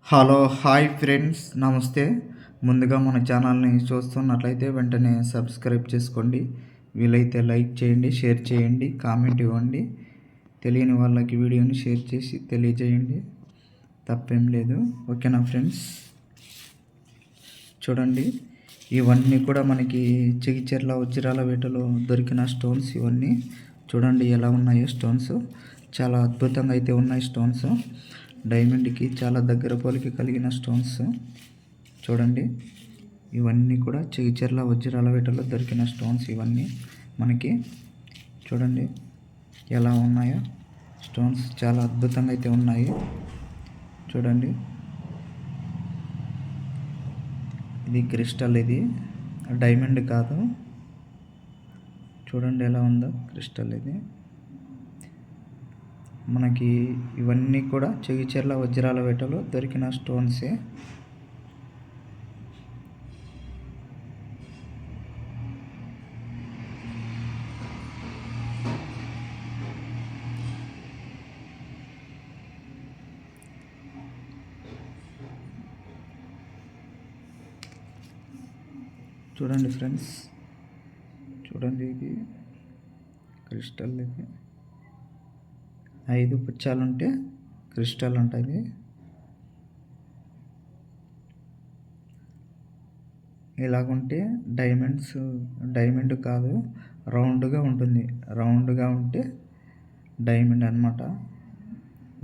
Hello! Hi friends. నమస్తే. ముందుగా మన ఛానల్‌ని చూస్తున్నట్లయితే వెంటనే సబ్స్క్రైబ్ చేసుకోండి. వీలైతే లైక్ చేయండి, షేర్ చేయండి, కామెంట్ ఇవ్వండి. తెలియని వాళ్ళకి వీడియోని షేర్ చేసి తెలియజేయండి. తప్పేం లేదు. ఓకేనా ఫ్రెండ్స్? చూడండి, ఇవన్నీ కూడా మనకి చిగిచెర్ల వజ్రాల వేటలో దొరికిన స్టోన్స్ ఇవన్నీ. చూడండి ఎలా ఉన్నాయో స్టోన్స్. చాలా అద్భుతంగా అయితే ఉన్నాయి స్టోన్స్. డైమండ్కి చాలా దగ్గర పోలిక కలిగిన స్టోన్స్. చూడండి, ఇవన్నీ కూడా చిగిచెర్ల వజ్రాల వేటలో దొరికిన స్టోన్స్ ఇవన్నీ మనకి. చూడండి ఎలా ఉన్నాయో స్టోన్స్. చాలా అద్భుతంగా అయితే ఉన్నాయి. చూడండి, ఇది క్రిస్టల్, ఇది డైమండ్ కాదు. చూడండి ఎలా ఉందో క్రిస్టల్ ఇది. మనకి ఇవన్నీ కూడా చిగిచెర్ల వజ్రాల వేటలో దొరికిన స్టోన్సే. చూడండి ఫ్రెండ్స్, చూడండి ఇది క్రిస్టల్. ఇది 5 పుచ్చాలుంటే క్రిస్టల్ ఉంటుంది. ఇలాగుంటే డైమండ్ కాదు, రౌండ్గా ఉంటుంది. రౌండ్గా ఉంటే డైమండ్ అనమాట.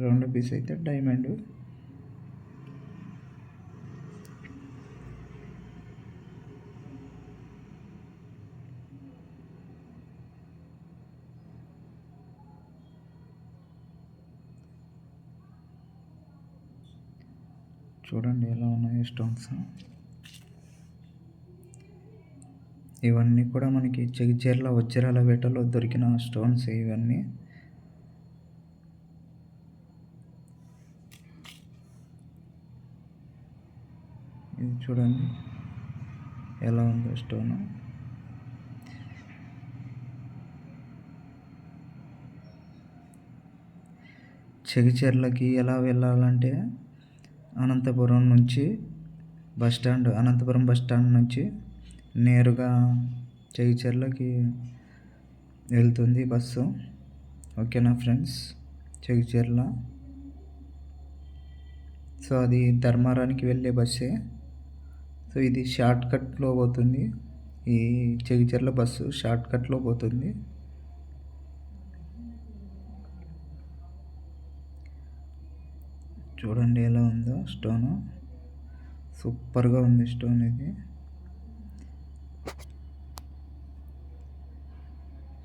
రౌండ్ పీస్ అయితే డైమండ్. చూడండి ఎలా ఉన్నాయి స్టోన్స్. ఇవన్నీ కూడా మనకి చిగిచెర్ల వజ్రాల వేటలో దొరికిన స్టోన్స్ ఇవన్నీ. ఇది చూడండి ఎలా ఉందో స్టోన్. చిగిచెర్లకి ఎలా వెళ్ళాలంటే అనంతపురం బస్టాండ్ నుంచి నేరుగా చిగిచెర్లకి వెళ్తుంది బస్సు. ఓకేనా ఫ్రెండ్స్? చిగిచెర్ల. సో అది ధర్మారానికి వెళ్ళే బస్సే. సో ఇది షార్ట్కట్లో పోతుంది. ఈ చిగిచెర్ల బస్సు షార్ట్కట్లో పోతుంది. చూడండి ఎలా ఉందో స్టోను. సూపర్గా ఉంది స్టోన్ ఇది.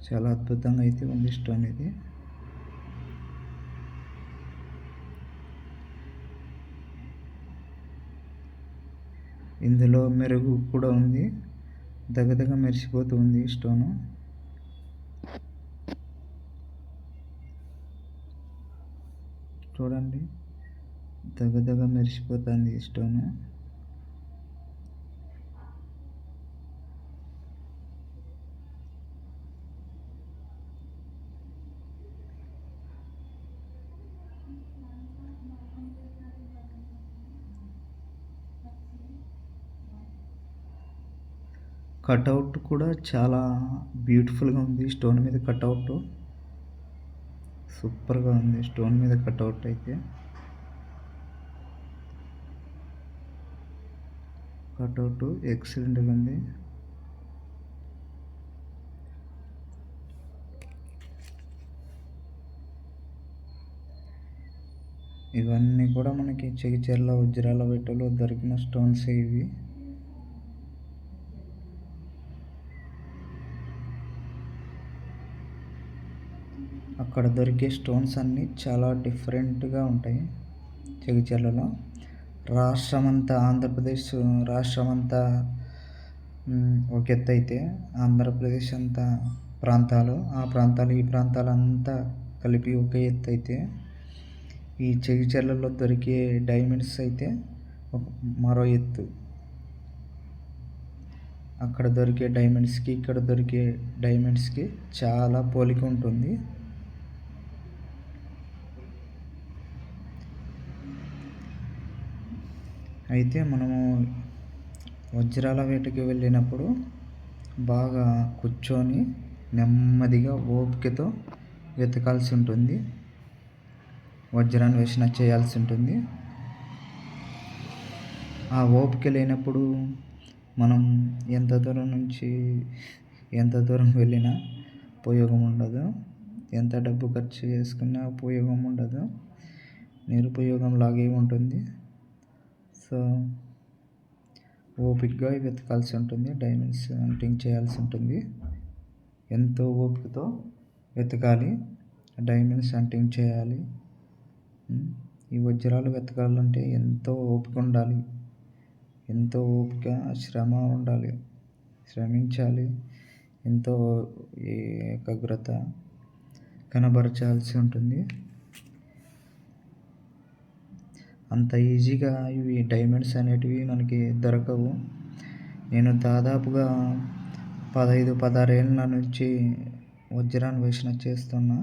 చాలా అద్భుతంగా అయితే ఉంది స్టోన్ ఇది. ఇందులో మెరుగు కూడా ఉంది. దగదగ మెరిసిపోతూ ఉంది స్టోను. చూడండి దగదగ మెరిసిపోతుంది ఈ స్టోను. కటౌట్ కూడా చాలా బ్యూటిఫుల్గా ఉంది. స్టోన్ మీద కటౌట్ సూపర్గా ఉంది. స్టోన్ మీద కటౌట్ అయితే కటౌట్ ఎక్సలెంట్గా ఉంది. ఇవన్నీ కూడా మనకి చిగిచెర్ల వజ్రాల వేటలో దొరికిన స్టోన్స్ ఇవి. అక్కడ దొరికే స్టోన్స్ అన్నీ చాలా డిఫరెంట్గా ఉంటాయి చిగిచెర్లలో. ఆంధ్రప్రదేశ్ రాష్ట్రం అంతా ఒక ఎత్తు అయితే, ఆంధ్రప్రదేశ్ అంతా ఈ ప్రాంతాలంతా కలిపి ఒక ఎత్తు అయితే, ఈ చిగిచెర్లలో దొరికే డైమండ్స్ అయితే మరో ఎత్తు. అక్కడ దొరికే డైమండ్స్కి ఇక్కడ దొరికే డైమండ్స్కి చాలా పోలిక ఉంటుంది. అయితే మనము వజ్రాల వేటకి వెళ్ళినప్పుడు బాగా కూర్చొని నెమ్మదిగా ఓపికతో వెతకాల్సి ఉంటుంది. వజ్రాన్వేషణ చేయాల్సి ఉంటుంది. ఆ ఓపిక లేనప్పుడు మనం ఎంత దూరం వెళ్ళినా ఉపయోగం ఉండదు. ఎంత డబ్బు ఖర్చు చేసుకున్నా ఉపయోగం ఉండదు. నిరుపయోగం లాగే ఉంటుంది. సో ఓపికగా వెతకాల్సి ఉంటుంది. డైమండ్స్ హంటింగ్ చేయాల్సి ఉంటుంది. ఎంతో ఓపికతో వెతకాలి. డైమండ్స్ హంటింగ్ చేయాలి. ఈ వజ్రాలు వెతకాలంటే ఎంతో ఓపిక ఉండాలి. ఎంతో ఓపిక, శ్రమ ఉండాలి. శ్రమించాలి. ఎంతో ఏకాగ్రత కనబరచాల్సి ఉంటుంది. అంత ఈజీగా ఇవి డైమండ్స్ అనేటివి మనకి దొరకవు. నేను దాదాపుగా 15-16 ఏళ్ళ నుంచి వజ్రాన్వేషణ చేస్తున్నా.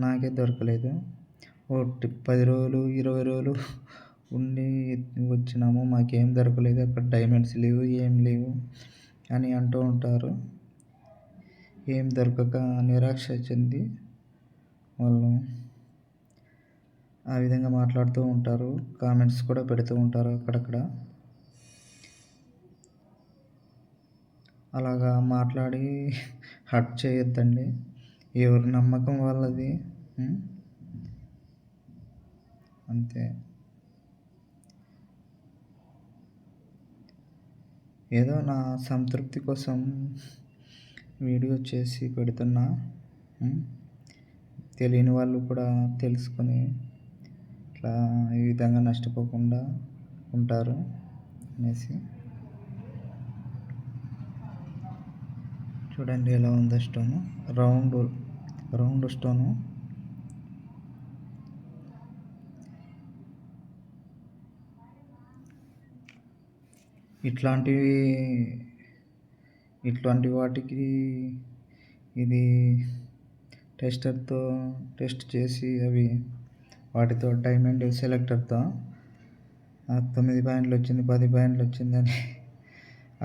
నాకే దొరకలేదు. 10 రోజులు 20 రోజులు ఉండి వచ్చినాము, మాకేం దొరకలేదు, అక్కడ డైమండ్స్ లేవు, ఏం లేవు అని అంటూ ఉంటారు. ఏం దొరకక నిరాశ చెంది వాళ్ళు ఆ విధంగా మాట్లాడుతూ ఉంటారు. కామెంట్స్ కూడా పెడుతూ ఉంటారు అక్కడక్కడ. అలాగా మాట్లాడి హర్ట్ చేయొద్దండి. ఎవరి నమ్మకం వాళ్ళది. అంతే. ఏదో నా సంతృప్తి కోసం వీడియో చేసి పెడుతున్నా. తెలియని వాళ్ళు కూడా తెలుసుకొని ఇట్లా ఈ విధంగా నష్టపోకుండా ఉంటారు అనేసి. చూడండి ఎలా ఉందో స్టోను. Round stone. ఇట్లాంటి వాటికి ఇది టెస్టర్తో టెస్ట్ చేసి వాటితో డైమండ్ సెలెక్టర్తో 9 పాయింట్లు వచ్చింది, 10 పాయింట్లు వచ్చిందని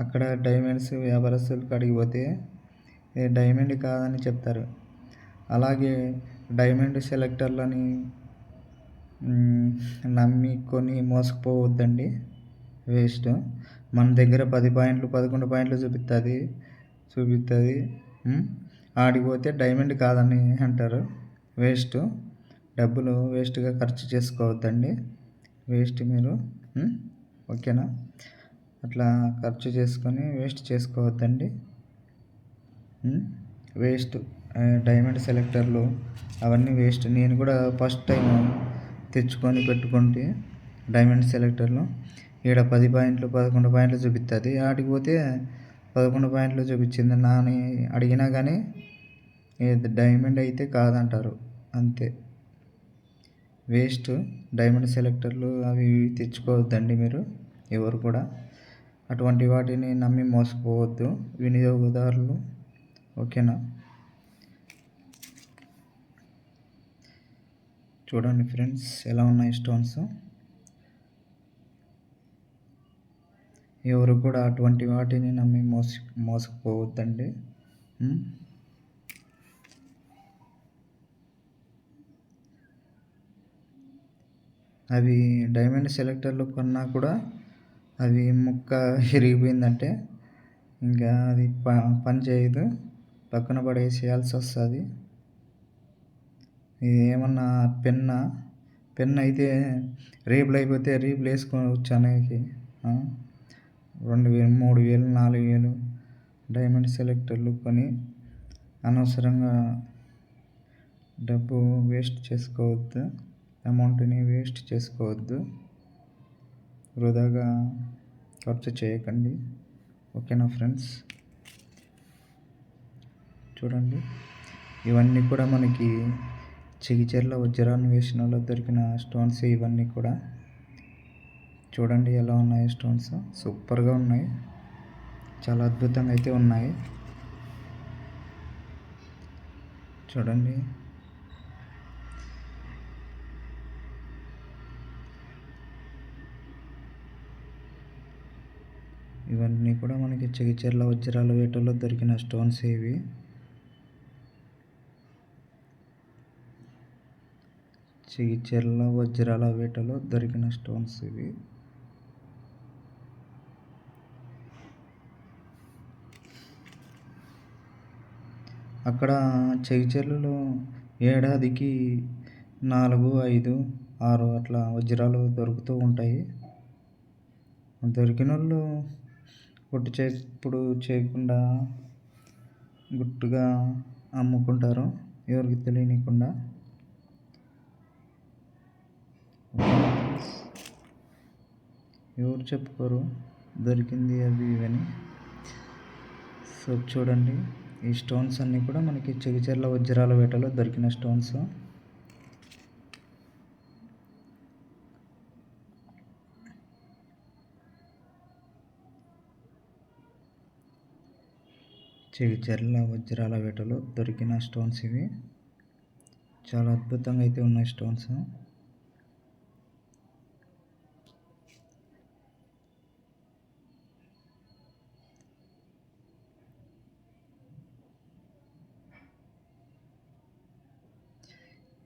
అక్కడ డైమండ్స్ వ్యాపారస్తులకు అడిగిపోతే డైమండ్ కాదని చెప్తారు. అలాగే డైమండ్ సెలెక్టర్లని నమ్మి కొని మోసపోవద్దండి. వేస్ట్. మన దగ్గర 10 పాయింట్లు 11 పాయింట్లు చూపిస్తుంది. ఆడిపోతే డైమండ్ కాదని అంటారు. వేస్ట్. డబ్బులు వేస్ట్గా ఖర్చు చేసుకోవద్దండి. వేస్ట్ మీరు. ఓకేనా? అట్లా ఖర్చు చేసుకొని వేస్ట్ చేసుకోవద్దండి. వేస్ట్. డైమండ్ సెలెక్టర్లు అవన్నీ వేస్ట్. నేను కూడా ఫస్ట్ టైం తెచ్చుకొని పెట్టుకుంటే డైమండ్ సెలెక్టర్లు ఈడ 10 పాయింట్లు 11 పాయింట్లు చూపిస్తుంది. ఆడికి పోతే 11 పాయింట్లు చూపించింది నాని అడిగినా కానీ డైమండ్ అయితే కాదంటారు. అంతే. వేస్ట్. డైమండ్ సెలెక్టర్లు అవి తెచ్చుకోవద్దండి మీరు ఎవరు కూడా. అటువంటి వాటిని నమ్మి మోసపోవద్దు వినియోగదారులు. ఓకేనా? చూడండి ఫ్రెండ్స్ ఎలా ఉన్నాయి స్టోన్స్. ఎవరు కూడా అటువంటి వాటిని నమ్మి మోసపోవద్దండి. అవి డైమండ్ సెలెక్టర్లు కొన్నా కూడా అవి ముక్క విరిగిపోయిందంటే ఇంకా అది పని చేయదు, పక్కన పడేసేయాల్సి వస్తుంది. ఇది ఏమన్నా పెన్ అయితే రేపులు అయిపోతే రేపులు వేసుకోవచ్చు అనేది. 2000, 3000, 4000 డైమండ్ సెలెక్టర్లు కొని అనవసరంగా డబ్బు వేస్ట్ చేసుకోవద్దు. అమౌంట్ని వేస్ట్ చేసుకోవద్దు. వృధాగా ఖర్చు చేయకండి. ఓకేనా ఫ్రెండ్స్? చూడండి ఇవన్నీ కూడా మనకి చిగిచెర్ల వజ్రాన్వేషణలో దొరికిన స్టోన్స్. ఇవన్నీ కూడా చూడండి ఎలా ఉన్నాయి స్టోన్స్. సూపర్గా ఉన్నాయి. చాలా అద్భుతంగా అయితే ఉన్నాయి. చూడండి. ఇవన్నీ కూడా మనకి జగిత్యాల వజ్రాల వేటలో దొరికిన స్టోన్స్ ఇవి. జగిత్యాల వజ్రాల వేటలో దొరికిన స్టోన్స్ ఇవి. అక్కడ జగిత్యాలలో ఏడాదికి 4, 5, 6 అట్లా వజ్రాలు దొరుకుతూ ఉంటాయి. దొరికిన వాళ్ళు పొట్టు చేప్పుడు చేయకుండా గుట్టుగా అమ్ముకుంటారు, ఎవరికి తెలియనికుండా. ఎవరు చెప్పుకోరు దొరికింది అవి ఇవని. సో చూడండి, ఈ స్టోన్స్ అన్నీ కూడా మనకి జగిత్యాల వజ్రాల వేటలో దొరికిన స్టోన్స్. జగిత్యాల వజ్రాల వేటలో దొరికిన స్టోన్స్ ఇవి. చాలా అద్భుతంగా అయితే ఉన్నాయి స్టోన్స్.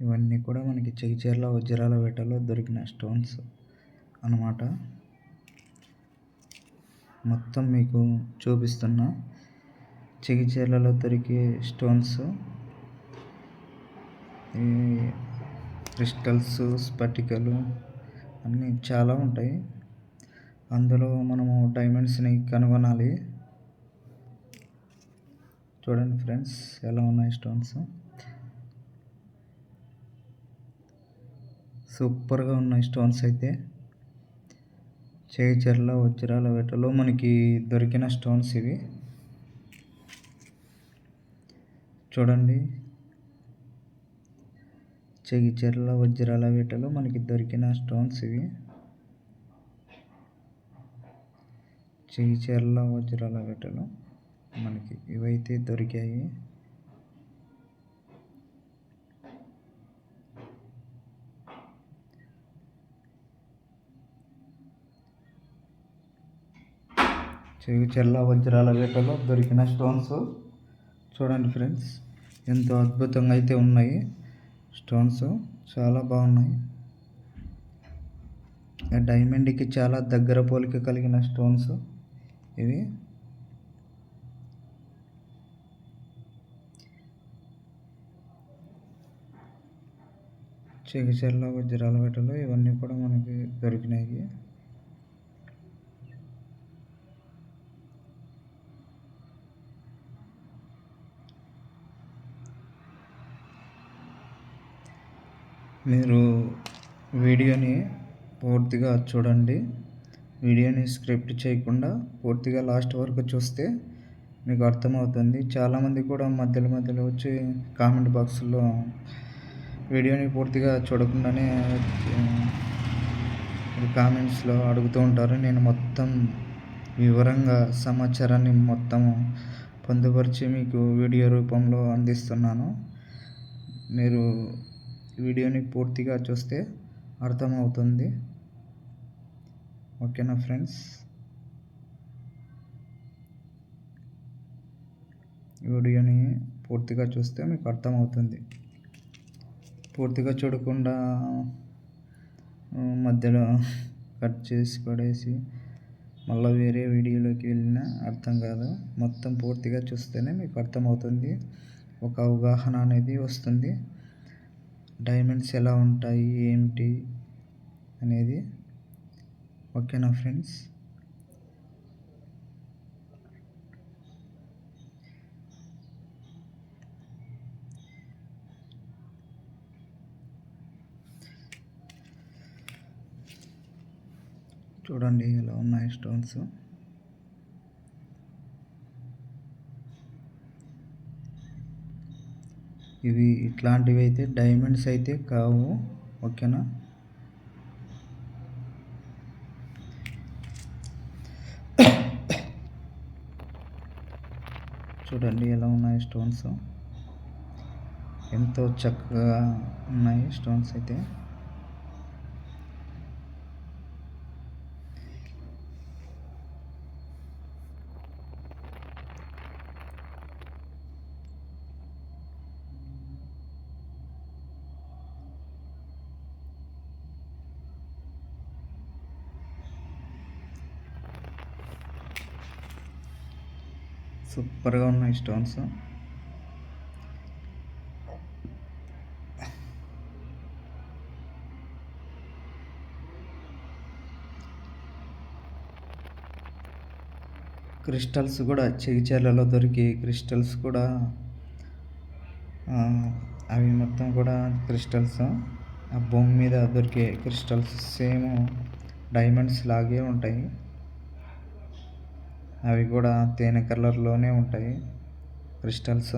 ఇవన్నీ కూడా మనకి జగిత్యాల వజ్రాల వేటలో దొరికిన స్టోన్స్ అన్నమాట. మొత్తం మీకు చూపిస్తున్నా. జగిత్యాలలో దొరికే స్టోన్స్, ఈ క్రిస్టల్స్, స్ఫటికలు అన్నీ చాలా ఉంటాయి. అందులో మనము డైమండ్స్ని కనుగొనాలి. చూడండి ఫ్రెండ్స్, ఎలా ఉన్నాయి స్టోన్స్. సూపర్గా ఉన్నాయి స్టోన్స్ అయితే. జగిత్యాల వజ్రాల వేటలో మనకి దొరికిన స్టోన్స్ ఇవి. చూడండి, జగిత్యాల వజ్రాల వేటలో మనకి దొరికిన స్టోన్స్ ఇవి. జగిత్యాల వజ్రాల వేటలో మనకి ఇవైతే దొరికాయి. జగిత్యాల వజ్రాల వేటలో దొరికిన స్టోన్స్ చూడండి ఫ్రెండ్స్, ఎంతో అద్భుతంగా అయితే ఉన్నాయి స్టోన్స్. చాలా బాగున్నాయి. డైమండ్కి చాలా దగ్గర పోలిక కలిగిన స్టోన్స్ ఇవి. జగిత్యాల వజ్రాల వేటలో ఇవన్నీ కూడా మనకి దొరికినాయి. మీరు వీడియోని పూర్తిగా చూడండి. వీడియోని స్క్రిప్ట్ చేయకుండా పూర్తిగా లాస్ట్ వరకు చూస్తే మీకు అర్థమవుతుంది. చాలామంది కూడా మధ్యలో వచ్చి కామెంట్ బాక్స్లో వీడియోని పూర్తిగా చూడకుండానే కామెంట్స్లో అడుగుతూ ఉంటారు. నేను మొత్తం వివరంగా సమాచారాన్ని మొత్తం పొందుపరిచి మీకు వీడియో రూపంలో అందిస్తున్నాను. మీరు వీడియోని పూర్తిగా చూస్తే అర్థమవుతుంది. ఓకేనా ఫ్రెండ్స్? వీడియోని పూర్తిగా చూస్తే మీకు అర్థమవుతుంది. పూర్తిగా చూడకుండా మధ్యలో కట్ చేసి పడేసి మళ్ళీ వేరే వీడియోలోకి వెళ్ళినా అర్థం కాదు. మొత్తం పూర్తిగా చూస్తేనే మీకు అర్థమవుతుంది, ఒక అవగాహన అనేది వస్తుంది. డైమండ్స్ ఎలా ఉంటాయి ఏమిటి అనేది. ఓకేనా ఫ్రెండ్స్? చూడండి ఎలా ఉన్నాయి స్టోన్స్. ఇవి ఇట్లాంటివి అయితే డైమండ్స్ అయితే కావు. ఓకేనా? చూడండి ఎలా ఉన్నాయి స్టోన్స్. ఎంతో చక్కగా ఉన్నాయి స్టోన్స్ అయితే. సూపర్గా ఉన్నాయి స్టోన్స్. క్రిస్టల్స్ కూడా చెగిచెర్లలో దొరికి క్రిస్టల్స్ కూడా అవి మొత్తం కూడా క్రిస్టల్స్. ఆ భూమి మీద దొరికే క్రిస్టల్స్ సేమ్ డైమండ్స్ లాగే ఉంటాయి. అవి కూడా తేనె కలర్లోనే ఉంటాయి. క్రిస్టల్స్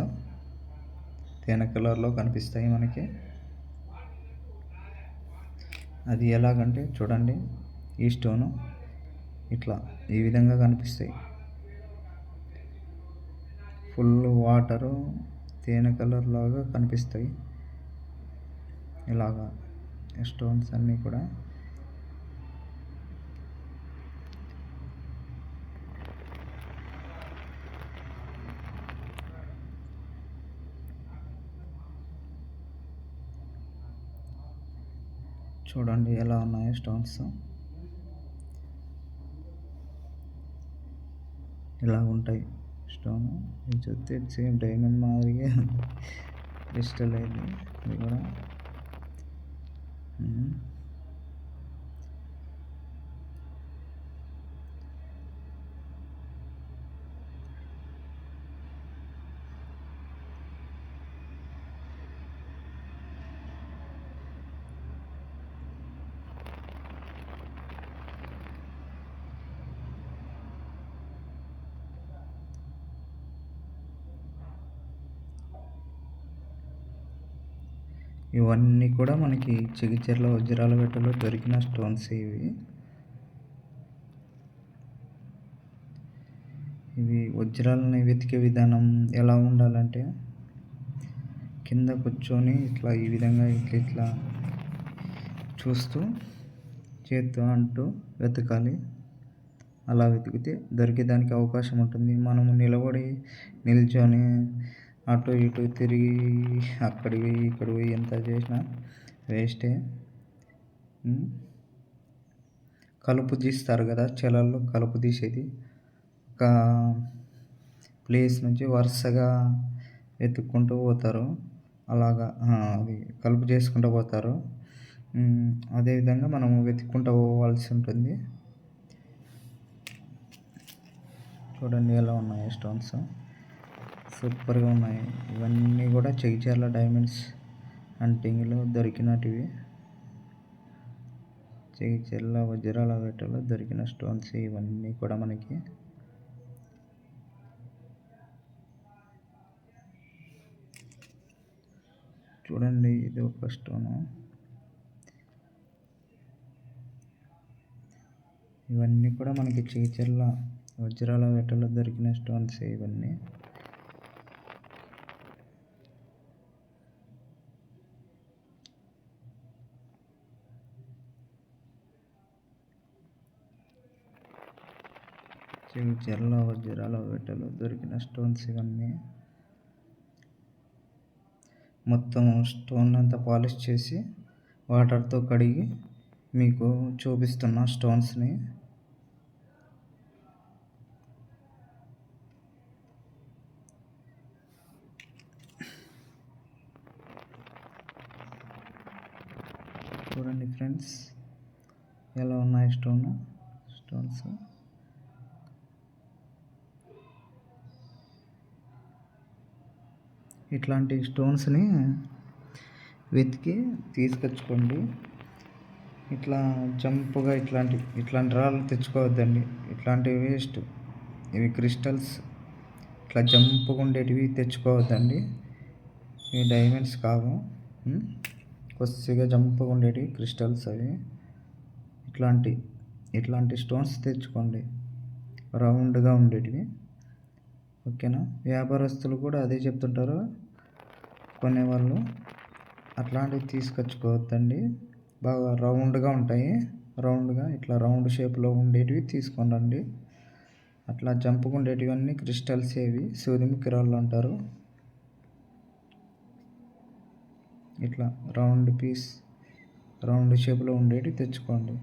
తేనె కలర్లో కనిపిస్తాయి మనకి. అది ఎలాగంటే చూడండి, ఈ స్టోను ఇట్లా ఈ విధంగా కనిపిస్తాయి. ఫుల్ వాటరు తేనె కలర్ లాగా కనిపిస్తాయి. ఇలాగా స్టోన్స్ అన్నీ కూడా చూడండి ఎలా ఉన్నాయో స్టోన్స్. ఇలా ఉంటాయి స్టోన్. ఇది చూస్తే సేమ్ డైమండ్ మాదిరిగా క్రిస్టల్ అయింది ఇది కూడా. ఇవన్నీ కూడా మనకి చెగిచెర్ల వజ్రాలపేటలో దొరికిన స్టోన్స్ ఇవి వజ్రాలని వెతికే విధానం ఎలా ఉండాలంటే, కింద కూర్చొని ఇట్లా ఈ విధంగా ఇట్లా చూస్తూ చేత్తో అంటూ వెతకాలి. అలా వెతికితే దొరికేదానికి అవకాశం ఉంటుంది. మనము నిల్చొని అటు ఇటు తిరిగి అక్కడికి పోయి ఇక్కడ పోయి ఎంత చేసినా వేస్టే. కలుపు తీస్తారు కదా చెలల్లో, కలుపు తీసేది ఒక ప్లేస్ నుంచి వరుసగా వెతుక్కుంటూ పోతారు. అలాగా అది కలుపు చేసుకుంటూ పోతారు. అదేవిధంగా మనము వెతుక్కుంటూ పోవాల్సి ఉంటుంది. చూడండి ఎలా ఉన్నాయి స్టోన్స్, సూపర్గా ఉన్నాయి. ఇవన్నీ కూడా చెగిచెర్ల డైమండ్స్ హంటింగ్లో దొరికినటివి. చెగిచెర్ల వజ్రాలపేటలో దొరికిన స్టోన్స్ ఇవన్నీ కూడా మనకి. చూడండి ఇది ఒక స్టోను. ఇవన్నీ కూడా మనకి చెగిచెర్ల వజ్రాలపేటలో దొరికిన స్టోన్స్ ఇవన్నీ. చెగిచెర్ల వజ్రాలపేటలో దొరికిన స్టోన్స్ ఇవన్నీ. మొత్తం స్టోన్ అంతా పాలిష్ చేసి వాటర్తో కడిగి మీకు చూపిస్తున్న స్టోన్స్ని. చూడండి ఫ్రెండ్స్ ఎలా ఉన్నాయి స్టోన్స్. ఇట్లాంటి స్టోన్స్ని వెతికి తీసుకొచ్చుకోండి. ఇట్లా జంపుగా ఇట్లాంటి రాళ్ళు తెచ్చుకోవద్దండి. ఇట్లాంటివి వేస్ట్. ఇవి క్రిస్టల్స్. ఇట్లా జంపుగా ఉండేటివి తెచ్చుకోవద్దండి. ఇవి డైమండ్స్ కావు. కొద్దిగా జంపుగా ఉండేటివి క్రిస్టల్స్ అవి. ఇట్లాంటి స్టోన్స్ తెచ్చుకోండి, రౌండ్గా ఉండేటివి. ఓకేనా. వ్యాపారస్తులు కూడా అదే చెప్తుంటారు కొనేవాళ్ళు. అట్లాంటివి తీసుకొచ్చుకోవద్దండి. బాగా రౌండ్గా ఉంటాయి. రౌండ్గా ఇట్లా రౌండ్ షేప్లో ఉండేటివి తీసుకొని అట్లా జంపుగా ఉండేటివన్నీ క్రిస్టల్స్ ఏవి సూదిముక్కి రాళ్ళు అంటారు. ఇట్లా రౌండ్ షేప్లో ఉండేటివి తెచ్చుకోండి.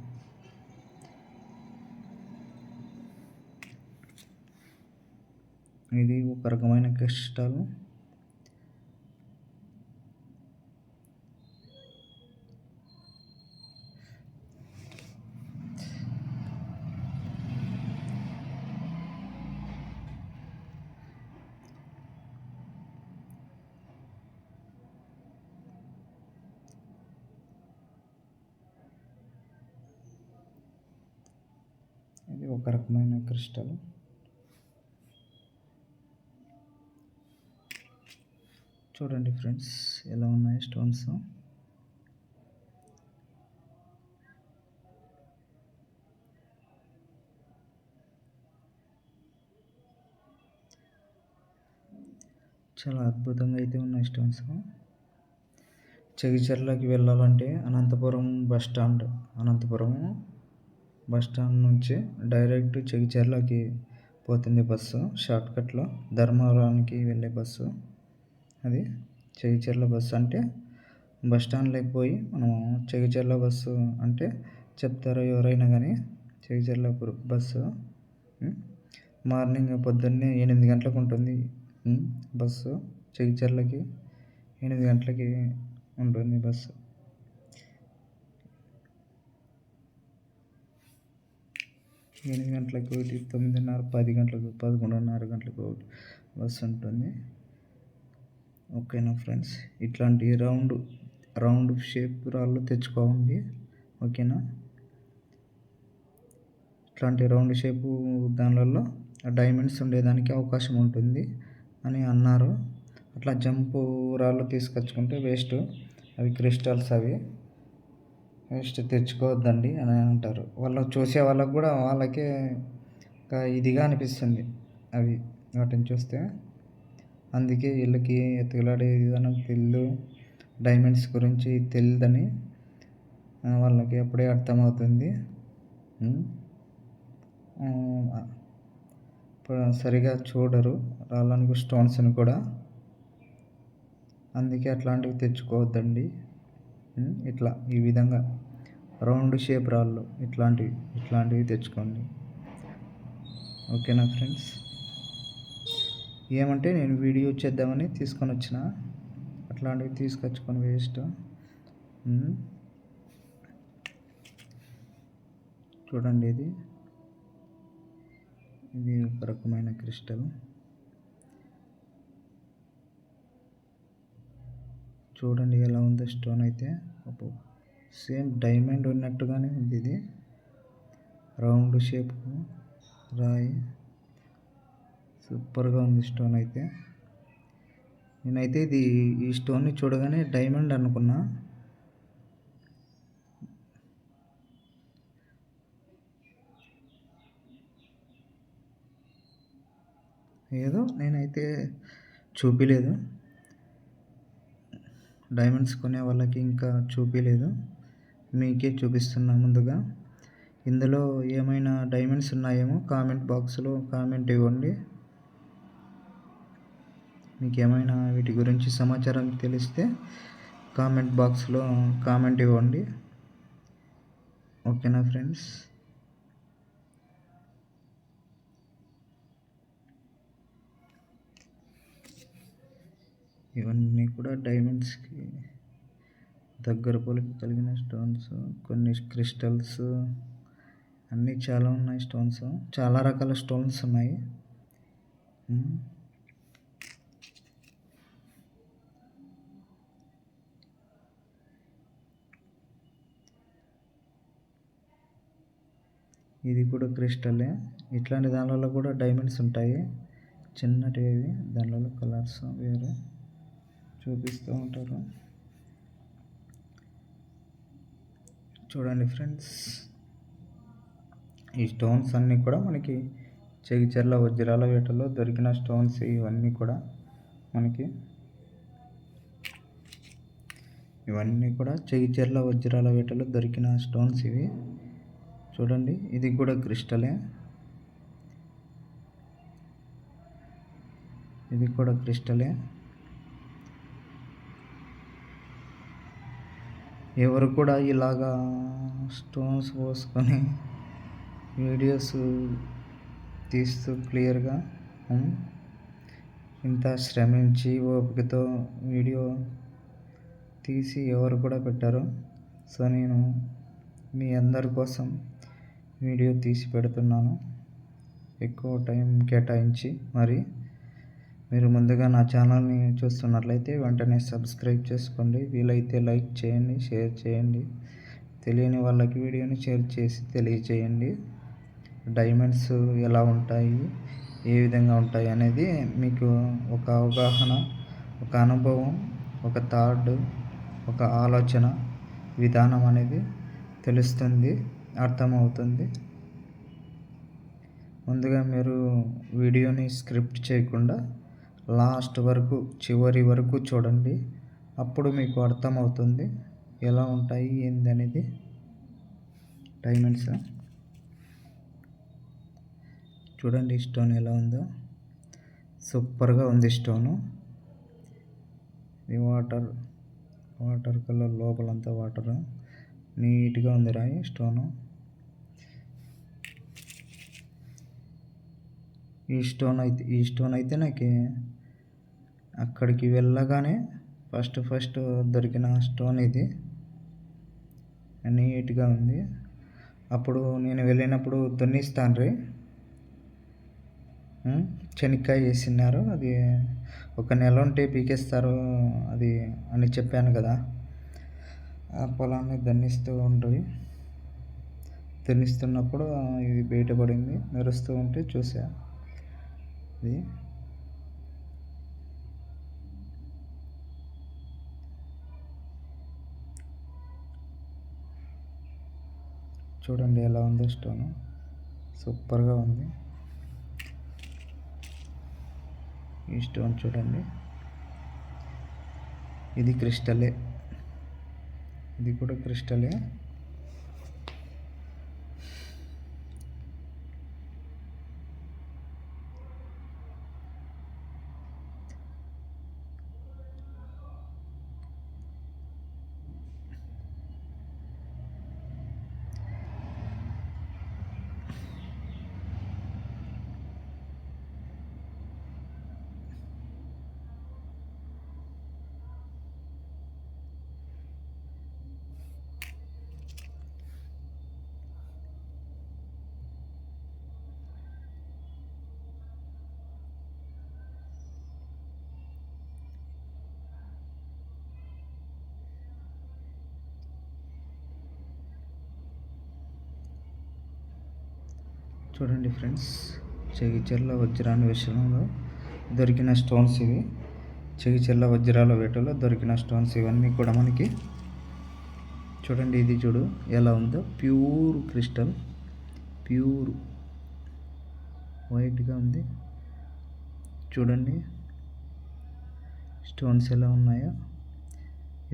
ఇది ఒక రకమైన క్రిస్టల్. ఇది ఒక రకమైన క్రిస్టల్. చూడండి ఫ్రెండ్స్ ఎలా ఉన్నాయి స్టోన్స్. చాలా అద్భుతంగా అయితే ఉన్నాయి స్టోన్స్. జగిత్యాలకి వెళ్ళాలంటే అనంతపురం బస్ స్టాండ్ నుంచి డైరెక్ట్ జగిత్యాలకి పోతుంది బస్సు. షార్ట్కట్లో ధర్మవరానికి వెళ్ళే బస్సు అది. జగిత్యాల బస్సు అంటే బస్ స్టాండ్లోకి పోయి మనం జగిత్యాల బస్సు అంటే చెప్తారు ఎవరైనా కానీ. జగిత్యాల బస్సు మార్నింగ్ పొద్దున్నే 8 గంటలకు ఉంటుంది బస్సు. జగిత్యాలకి 8 గంటలకి ఉంటుంది బస్సు. 8 గంటలకు ఒకటి, 9:30, 10 గంటలకు, 11:30 గంటలకు ఒకటి బస్సు ఉంటుంది. ఓకేనా ఫ్రెండ్స్, ఇట్లాంటి రౌండ్ షేప్ రాళ్ళు తెచ్చుకోండి. ఓకేనా, ఇట్లాంటి రౌండ్ షేపు దానిలలో డైమండ్స్ ఉండేదానికి అవకాశం ఉంటుంది అని అన్నారు. అట్లా జంపు రాళ్ళు తీసుకొచ్చుకుంటే వేస్ట్, అవి క్రిస్టల్స్, అవి వేస్ట్, తెచ్చుకోవద్దండి అని అంటారు. వాళ్ళు చూసే వాళ్ళకు కూడా వాళ్ళకే ఇదిగా అనిపిస్తుంది అవి వాటిని చూస్తే. అందుకే వీళ్ళకి ఎత్తుగలాడే విధానం తెలియదు, డైమండ్స్ గురించి తెలియదని వాళ్ళకి అప్పుడే అర్థమవుతుంది. సరిగా చూడరు రాళ్ళని, స్టోన్స్ని కూడా. అందుకే అట్లాంటివి తెచ్చుకోవద్దండి. ఇట్లా ఈ విధంగా రౌండ్ షేప్ రాళ్ళు ఇట్లాంటివి తెచ్చుకోండి. ఓకేనా ఫ్రెండ్స్, ఏమంటే నేను వీడియో చేద్దామని తీసుకొని వచ్చిన, అట్లాంటివి తీసుకొచ్చుకొని వేస్ట్. చూడండి, ఇది ఒక రకమైన క్రిస్టల్. చూడండి ఎలా ఉందో స్టోన్ అయితే. సేమ్ డైమండ్ ఉన్నట్టుగానే ఉంది. ఇది రౌండ్ షేప్ రాయి, సూపర్గా ఉంది స్టోన్ అయితే. నేనైతే ఈ స్టోన్ని చూడగానే డైమండ్ అనుకున్నా. ఏదో నేనైతే చూపించలేదు, డైమండ్స్ కొనే వాళ్ళకి ఇంకా చూపించలేదు, మీకే చూపిస్తున్నా ముందుగా. ఇందులో ఏమైనా డైమండ్స్ ఉన్నాయేమో కామెంట్ బాక్స్లో కామెంట్ ఇవ్వండి. మీకు ఏమైనా వీటి గురించి సమాచారం తెలిస్తే కామెంట్ బాక్స్లో కామెంట్ ఇవ్వండి. ఓకేనా ఫ్రెండ్స్, ఇవన్నీ కూడా డైమండ్స్కి దగ్గర పోలిక కలిగిన స్టోన్స్. కొన్ని క్రిస్టల్స్ అన్నీ చాలా ఉన్నాయి స్టోన్స్, చాలా రకాల స్టోన్స్ ఉన్నాయి. ఇది కూడా క్రిస్టలే. ఇట్లాంటి దానిలో కూడా డైమండ్స్ ఉంటాయి, చిన్నటివి. దానిలో కలర్స్ వేరే చూపిస్తూ ఉంటారు. చూడండి ఫ్రెండ్స్, ఈ స్టోన్స్ అన్నీ కూడా మనకి జగిత్యాల వజ్రాల వేటలో దొరికిన స్టోన్స్. ఇవన్నీ కూడా జగిత్యాల వజ్రాల వేటలో దొరికిన స్టోన్స్ ఇవి. చూడండి, ఇది కూడా క్రిస్టలే. ఎవరు కూడా ఇలాగా స్టోన్స్ పోసుకొని వీడియోస్ తీస్తూ క్లియర్గా ఇంత శ్రమించి ఓపికతో వీడియో తీసి ఎవరు కూడా పెట్టారు. సో నేను మీ అందరి కోసం వీడియో తీసి పెడుతున్నాను, ఎక్కువ టైం కేటాయించి. మరి మీరు ముందుగా నా ఛానల్ని చూస్తున్నట్లయితే వెంటనే సబ్స్క్రైబ్ చేసుకోండి, వీలైతే లైక్ చేయండి, షేర్ చేయండి. తెలియని వాళ్ళకి వీడియోని షేర్ చేసి తెలియచేయండి. డైమండ్స్ ఎలా ఉంటాయి, ఏ విధంగా ఉంటాయి అనేది మీకు ఒక అవగాహన, ఒక అనుభవం, ఒక థాట్, ఒక ఆలోచన విధానం అనేది తెలుస్తుంది, అర్థమవుతుంది. ముందుగా మీరు వీడియోని స్క్రిప్ట్ చేయకుండా లాస్ట్ వరకు, చివరి వరకు చూడండి. అప్పుడు మీకు అర్థమవుతుంది ఎలా ఉంటాయి ఏంది అనేది. డైమండ్స్ చూడండి, స్టోన్ ఎలా ఉందో, సూపర్గా ఉంది స్టోను. ఇది వాటర్ కలర్, లోపలంతా వాటర్, నీట్గా ఉంది రాయి స్టోను. ఈ స్టోన్ అయితే నాకు అక్కడికి వెళ్ళగానే ఫస్ట్ దొరికిన స్టోన్ ఇది. నీట్గా ఉంది. అప్పుడు నేను వెళ్ళినప్పుడు దున్నిస్తాను శనక్కాయ వేసినారు, అది ఒక నెల ఉంటే పీకేస్తారు అది అని చెప్పాను కదా. ఆ పొలాన్ని దున్నిస్తున్నప్పుడు ఇది బయటపడింది, మెరుస్తూ ఉంటే చూసా. ఇది చూడండి ఎలా ఉందో స్టోను, సూపర్గా ఉంది. ఈ స్టోన్ చూడండి, ఇది క్రిస్టలే, ఇది కూడా క్రిస్టలే. చూడండి ఫ్రెండ్స్, చెగిచెర్ల వజ్రాన్వేషణలో దొరికిన స్టోన్స్ ఇవి. చెగిచెర్ల వజ్రాల వేటలో దొరికిన స్టోన్స్ ఇవన్నీ కూడా మనకి. చూడండి, ఇది చూడు ఎలా ఉందో, ప్యూర్ క్రిస్టల్, ప్యూర్ వైట్గా ఉంది. చూడండి స్టోన్స్ ఎలా ఉన్నాయో.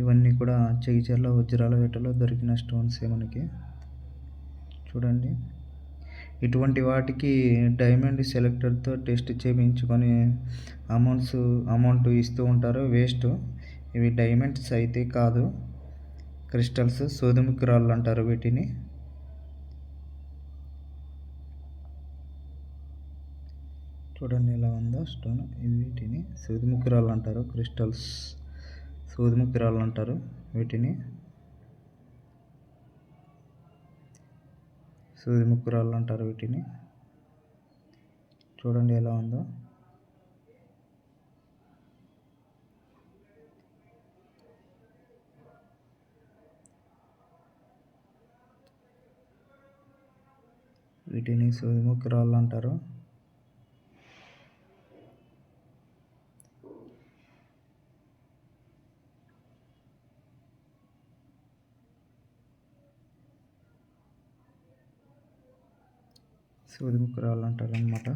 ఇవన్నీ కూడా చెగిచెర్ల వజ్రాల వేటలో దొరికిన స్టోన్సే మనకి. చూడండి, ఇటువంటి వాటికి డైమండ్ సెలెక్టర్తో టెస్ట్ చేయించుకొని అమౌంట్ ఇస్తూ ఉంటారు, వేస్ట్. ఇవి డైమండ్స్ అయితే కాదు, క్రిస్టల్స్, సూదిముక్కి రాళ్ళు అంటారు వీటిని. చూడండి ఎలా ఉందో స్టోన్. వీటిని సూదిముక్కి రాళ్ళు అంటారు, క్రిస్టల్స్, సూదిముక్కి రాళ్ళు అంటారు వీటిని. సూదిముక్కి రాళ్ళు అంటారు వీటిని. చూడండి ఎలా ఉందో. వీటిని సూదిముక్కి రాళ్ళు అంటారు. సూదిముక్కి రాళ్ళు అంటారు అన్నమాట.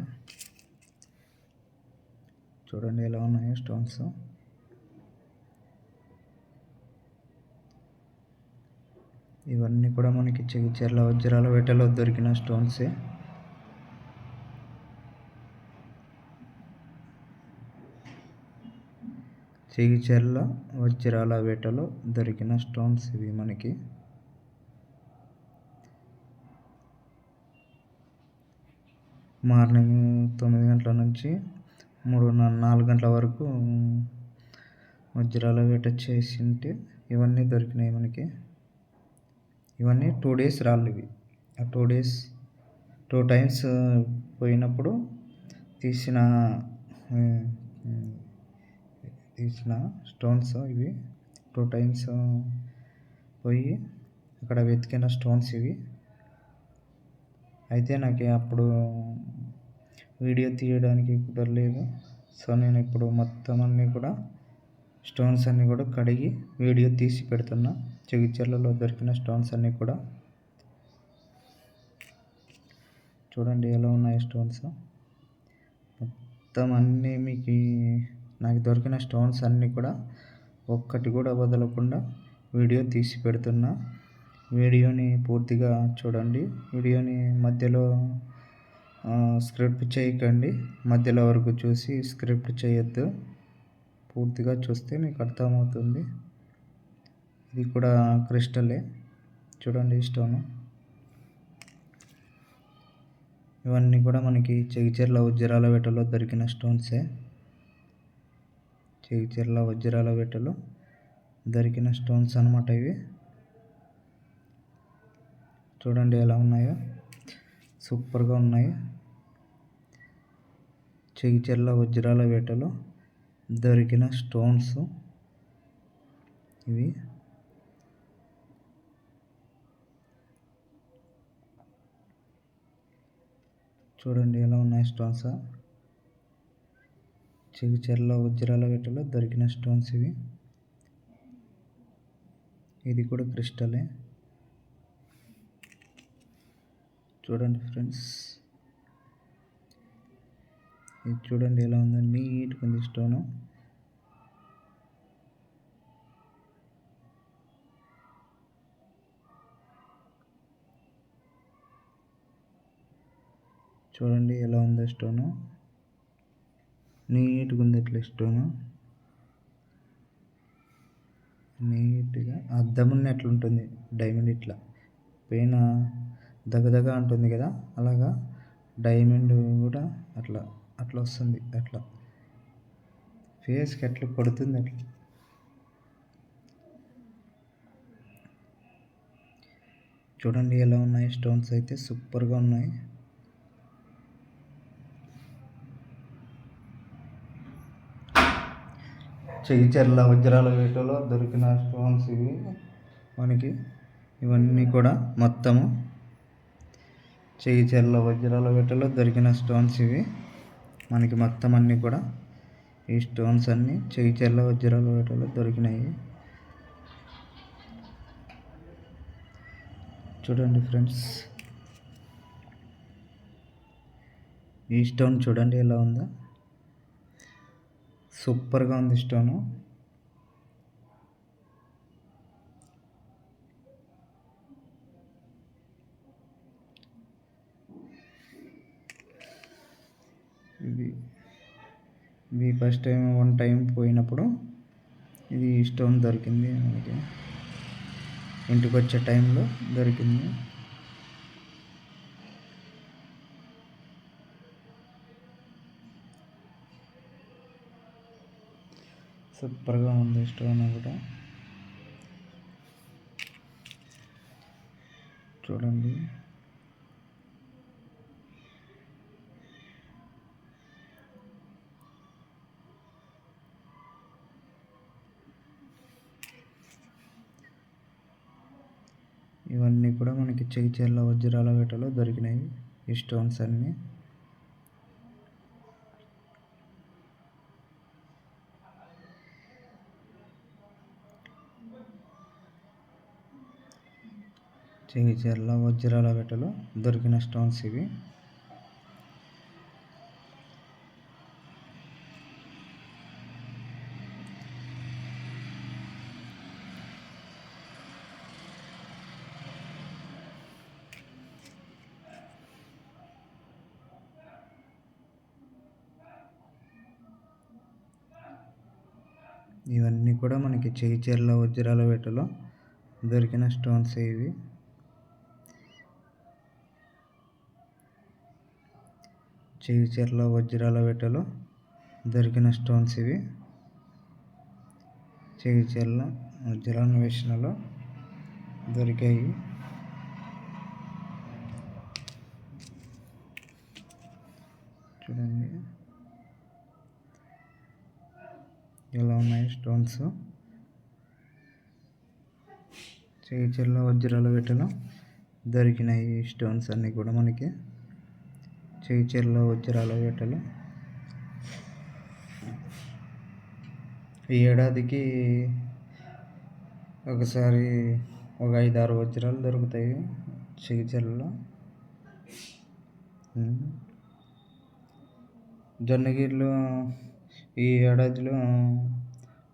చూడండి ఎలా ఉన్నాయో స్టోన్స్. ఇవన్నీ కూడా మనకి చెగిచెర్ల వజ్రాల వేటలో దొరికిన స్టోన్సే. చెగిచెర్ల వజ్రాల వేటలో దొరికిన స్టోన్స్ ఇవి మనకి. మార్నింగ్ 9 గంటల నుంచి 4 గంటల వరకు వజ్రాల వేట చేసింటే ఇవన్నీ దొరికినాయి మనకి. ఇవన్నీ 2 డేస్ రాళ్ళు ఇవి. ఆ 2 డేస్ 2 టైమ్స్ పోయినప్పుడు తీసిన స్టోన్స్ ఇవి. 2 టైమ్స్ పోయి అక్కడ వెతికిన స్టోన్స్ ఇవి. అయితే నాకు అప్పుడు వీడియో తీయడానికి కుదరలేదు. సో నేను ఇప్పుడు మొత్తం అన్నీ కూడా స్టోన్స్ అన్నీ కూడా కడిగి వీడియో తీసి పెడుతున్నా. జగిత్యాలలో దొరికిన స్టోన్స్ అన్నీ కూడా చూడండి ఎలా ఉన్నాయి స్టోన్స్. మొత్తం అన్నీ మీకు నాకు దొరికిన స్టోన్స్ అన్నీ కూడా ఒక్కటి కూడా వదలకుండా వీడియో తీసి పెడుతున్నా. వీడియోని పూర్తిగా చూడండి. వీడియోని మధ్యలో స్క్రిప్ట్ చేయకండి. మధ్యలో వరకు చూసి స్క్రిప్ట్ చేయొద్దు. పూర్తిగా చూస్తే మీకు అర్థమవుతుంది. ఇది కూడా క్రిస్టలే. చూడండి స్టోను. ఇవన్నీ కూడా మనకి జగిత్యాల వజ్రాల వేటలో దొరికిన స్టోన్సే. జగిత్యాల వజ్రాల వేటలో దొరికిన స్టోన్స్ అన్నమాట ఇవి. చూడండి ఎలా ఉన్నాయో, సూపర్గా ఉన్నాయి. జగిత్యాల వజ్రాల వేటలో దొరికిన స్టోన్స్ ఇవి. చూడండి ఎలా ఉన్నాయి స్టోన్స్. జగిత్యాల వజ్రాల వేటలో దొరికిన స్టోన్స్ ఇవి. ఇది కూడా క్రిస్టలే. చూడండి ఫ్రెండ్స్, ఇది చూడండి ఎలా ఉందో, నీట్గా ఉంది స్టోను. చూడండి ఎలా ఉందో స్టోను, నీట్గా ఉంది ఇట్లా స్టోను. నీట్గా అద్దం ఉన్నట్లుంటుంది డైమండ్. ఇట్లా పైన దగదగ ఉంటుంది కదా, అలాగా డైమండ్ కూడా అట్లా అట్లా వస్తుంది. అట్లా ఫేస్కి అట్లా పడుతుంది. అట్లా చూడండి ఎలా ఉన్నాయి స్టోన్స్. అయితే సూపర్గా ఉన్నాయి. జగిత్యాల వజ్రాల వేటలో దొరికిన స్టోన్స్ ఇవి మనకి. ఇవన్నీ కూడా మొత్తము జగిత్యాల వజ్రాల వేటలో దొరికిన స్టోన్స్ ఇవి మనకి. మొత్తం అన్నీ కూడా ఈ స్టోన్స్ అన్నీ జగిత్యాల వజ్రాల వేటలో దొరికినాయి. చూడండి ఫ్రెండ్స్, ఈ స్టోన్ చూడండి ఎలా ఉందో, సూపర్గా ఉంది స్టోను. ఇది ఫస్ట్ టైం 1 టైం పోయినప్పుడు ఇది స్టోన్ దొరికింది మనకి. ఇంటికి వచ్చే టైంలో దొరికింది. సూపర్గా ఉంది స్టోన్ కూడా. చూడండి ఇవన్నీ కూడా మనకి జగిత్యాల వజ్రాల వేటలో దొరికినాయి ఈ స్టోన్స్ అన్నీ. జగిత్యాల వజ్రాల వేటలో దొరికిన స్టోన్స్ ఇవి. ఇవన్నీ కూడా మనకి జగిత్యాల వజ్రాల వేటలో దొరికిన స్టోన్స్ ఇవి. జగిత్యాల వజ్రాల వేటలో దొరికిన స్టోన్స్ ఇవి జగిత్యాల వజ్రాన్వేషణలో దొరికాయి. చూడండి ఎలా ఉన్నాయి స్టోన్స్. జగిత్యాల వజ్రాల వేటలో దొరికినాయి ఈ స్టోన్స్ అన్నీ కూడా మనకి. జగిత్యాల వజ్రాల వేటలో ఈ ఏడాదికి ఒకసారి ఒక 5-6 వజ్రాలు దొరుకుతాయి జగిత్యాలలో. జొన్నగిరిలో ఈ ఏడాదిలో